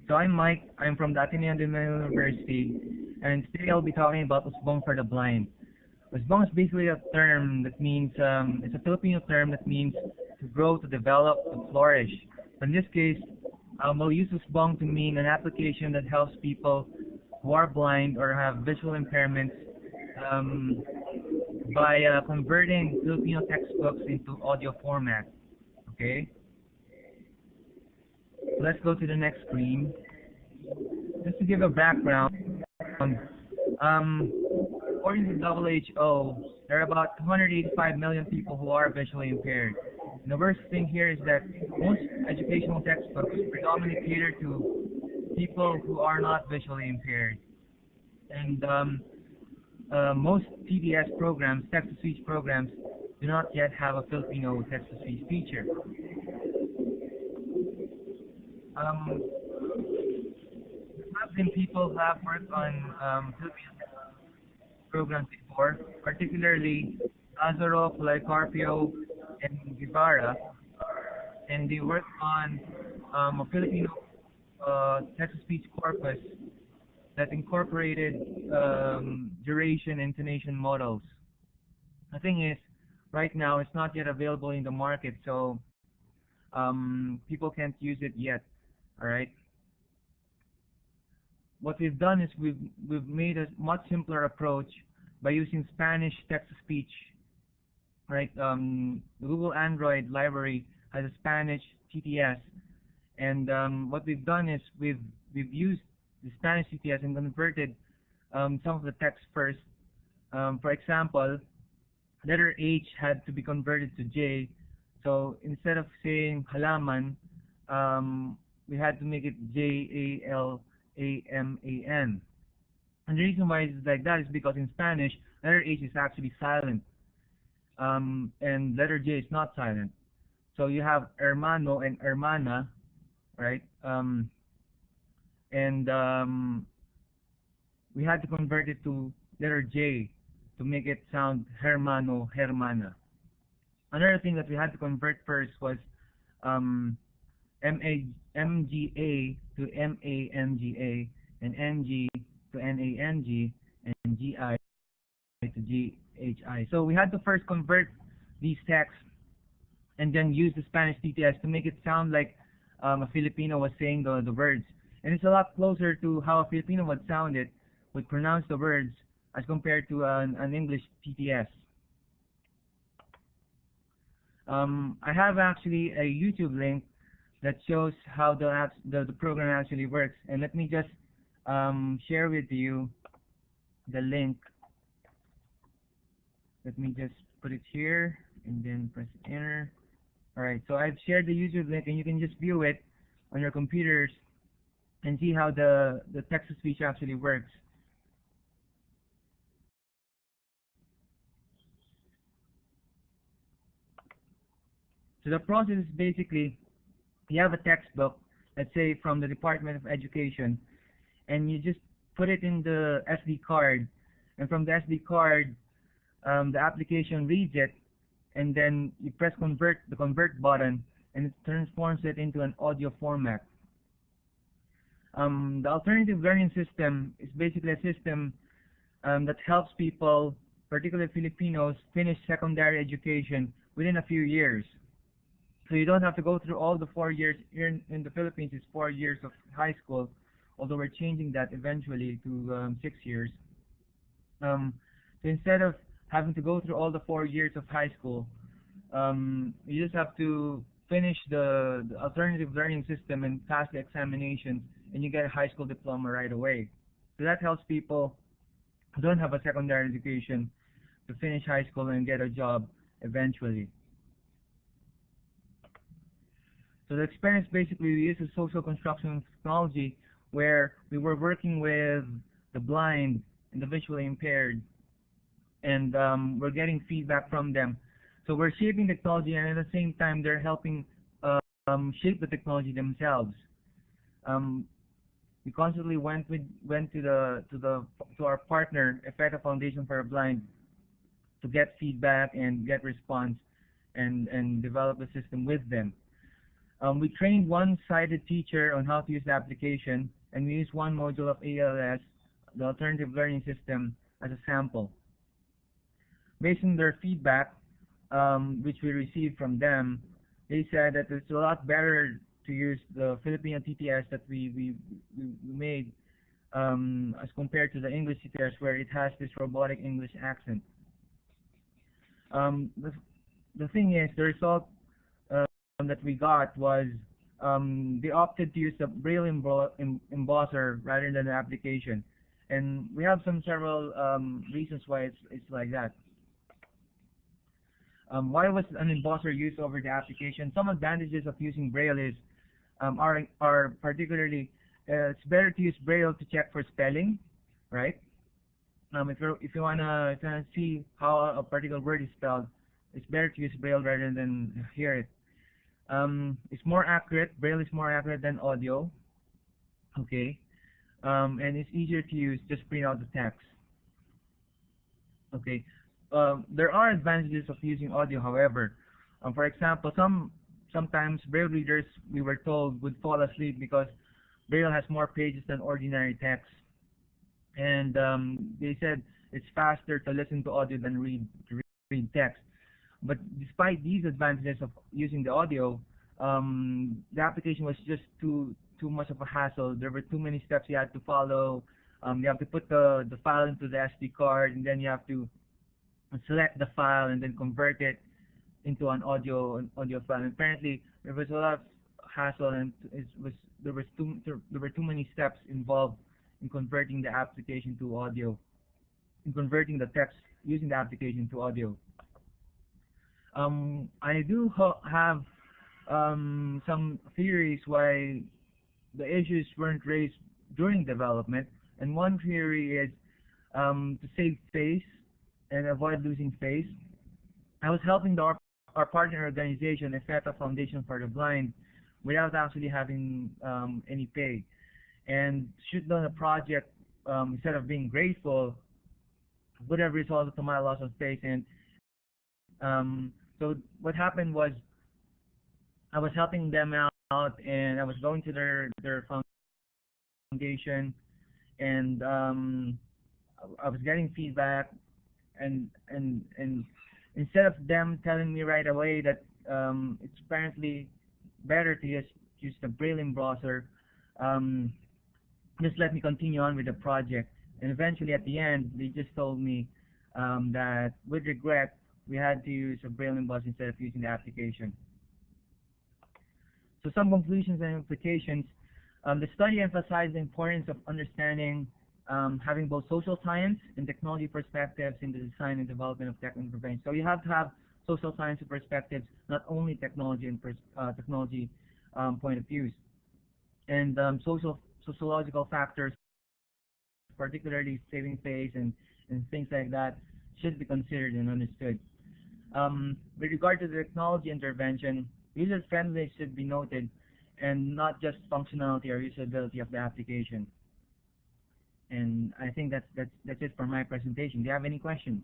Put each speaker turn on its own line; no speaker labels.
So I'm Mike. I'm from the Ateneo de Manila University, and today I'll be talking about Usbong4TheBlind. Usbong is basically a term that means, it's a Filipino term that means to grow, to develop, to flourish. In this case, we'll use Usbong to mean an application that helps people who are blind or have visual impairments by converting Filipino textbooks into audio format. Okay? Let's go to the next screen. Just to give a background, according to WHO, there are about 285 million people who are visually impaired. And the worst thing here is that most educational textbooks predominantly cater to people who are not visually impaired. And most TDS programs, text-to-speech programs, do not yet have a Filipino text-to-speech feature. Some people have worked on Filipino programs before, particularly Lazaro, Policarpio, and Guevara, and they worked on a Filipino text-to-speech corpus that incorporated duration and intonation models. The thing is, right now it's not yet available in the market, so people can't use it yet. All right. What we've done is we've made a much simpler approach by using Spanish text-to-speech. Right. The Google Android library has a Spanish TTS, and what we've done is we've used the Spanish TTS and converted some of the text first. For example, letter H had to be converted to J, so instead of saying halaman, we had to make it J-A-L-A-M-A-N. And the reason why it's like that is because in Spanish, letter H is actually silent, and letter J is not silent. So you have hermano and hermana, right? We had to convert it to letter J to make it sound hermano, hermana. Another thing that we had to convert first was MGA to MANGA, and NG to NANG, and GI to GHI. So we had to first convert these texts and then use the Spanish TTS to make it sound like a Filipino was saying the words. And it's a lot closer to how a Filipino would sound it, would pronounce the words, as compared to an English TTS. I have actually a YouTube link that shows how the program actually works, and let me just share with you the link. Let me just put it here and then press enter. Alright, so I've shared the YouTube link, and you can just view it on your computers and see how the text-to-speech actually works. So the process is basically, you have a textbook, let's say from the Department of Education, and you just put it in the SD card, and from the SD card, the application reads it, and then you press the convert button, and it transforms it into an audio format. The alternative learning system is basically a system that helps people, particularly Filipinos, finish secondary education within a few years. So you don't have to go through all the 4 years. Here in the Philippines, it's 4 years of high school, although we're changing that eventually to 6 years. So instead of having to go through all the 4 years of high school, you just have to finish the alternative learning system and pass the examinations, and you get a high school diploma right away. So that helps people who don't have a secondary education to finish high school and get a job eventually. So the experience, basically, we used a social construction technology where we were working with the blind and the visually impaired, and we're getting feedback from them. So we're shaping technology, and at the same time, they're helping shape the technology themselves. We constantly went to our partner, Effective Foundation for the Blind, to get feedback and get response, and develop the system with them. We trained one sighted teacher on how to use the application, and we used one module of ALS, the alternative learning system, as a sample. Based on their feedback, which we received from them, they said that it's a lot better to use the Filipino TTS that we made as compared to the English TTS, where it has this robotic English accent. The thing is, the result that we got was they opted to use the Braille embosser rather than the application, and we have several reasons why it's like that. Why was an embosser used over the application? Some advantages of using Braille is are particularly it's better to use Braille to check for spelling, right? If you wanna see how a particular word is spelled, it's better to use Braille rather than hear it. It's more accurate. Braille is more accurate than audio. Okay, and it's easier to use. Just print out the text. Okay. There are advantages of using audio, however. For example, sometimes Braille readers, we were told, would fall asleep because Braille has more pages than ordinary text, and they said it's faster to listen to audio than read text. But despite these advantages of using the audio, the application was just too much of a hassle. There were too many steps you had to follow. You have to put the file into the SD card, and then you have to select the file and then convert it into an audio file. And apparently, there was a lot of hassle, and there were too many steps involved in converting the application to audio, in converting the text using the application to audio. I do have some theories why the issues weren't raised during development, and one theory is to save face and avoid losing face. I was helping our partner organization, EFETA Foundation for the Blind, without actually having any pay, and should done a project instead of being grateful would have resulted to my loss of face. And so what happened was I was helping them out, and I was going to their foundation, and I was getting feedback, and instead of them telling me right away that it's apparently better to use the Braille embosser, just let me continue on with the project. And eventually at the end, they just told me that with regret, we had to use a Braille embosser instead of using the application. So some conclusions and implications. The study emphasized the importance of understanding having both social science and technology perspectives in the design and development of tech intervention. So you have to have social science perspectives, not only technology and technology point of views. And sociological factors, particularly saving face and things like that, should be considered and understood. With regard to the technology intervention, user-friendly should be noted, and not just functionality or usability of the application. And I think that's it for my presentation. Do you have any questions?